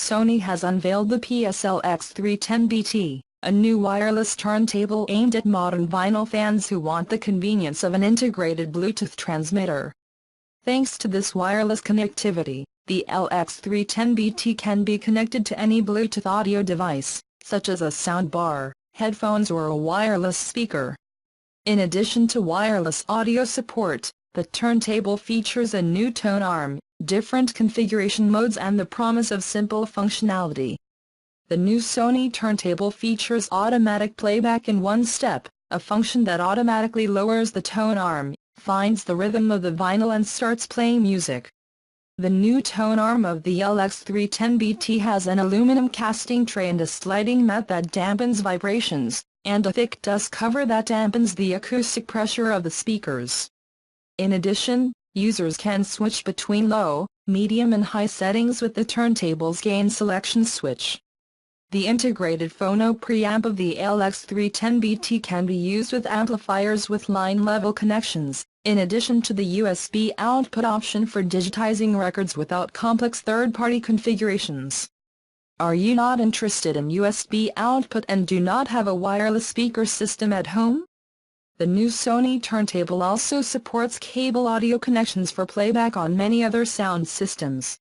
Sony has unveiled the LX310BT, a new wireless turntable aimed at modern vinyl fans who want the convenience of an integrated Bluetooth transmitter. Thanks to this wireless connectivity, the LX310BT can be connected to any Bluetooth audio device, such as a soundbar, headphones or a wireless speaker. In addition to wireless audio support, the turntable features a new tone arm, different configuration modes and the promise of simple functionality. The new Sony turntable features automatic playback in one step, a function that automatically lowers the tone arm, finds the rhythm of the vinyl and starts playing music. The new tone arm of the LX310BT has an aluminum casting tray and a sliding mat that dampens vibrations, and a thick dust cover that dampens the acoustic pressure of the speakers. In addition, users can switch between low, medium and high settings with the turntable's gain selection switch. The integrated phono preamp of the LX310BT can be used with amplifiers with line-level connections, in addition to the USB output option for digitizing records without complex third-party configurations. Are you not interested in USB output and do not have a wireless speaker system at home? The new Sony turntable also supports cable audio connections for playback on many other sound systems.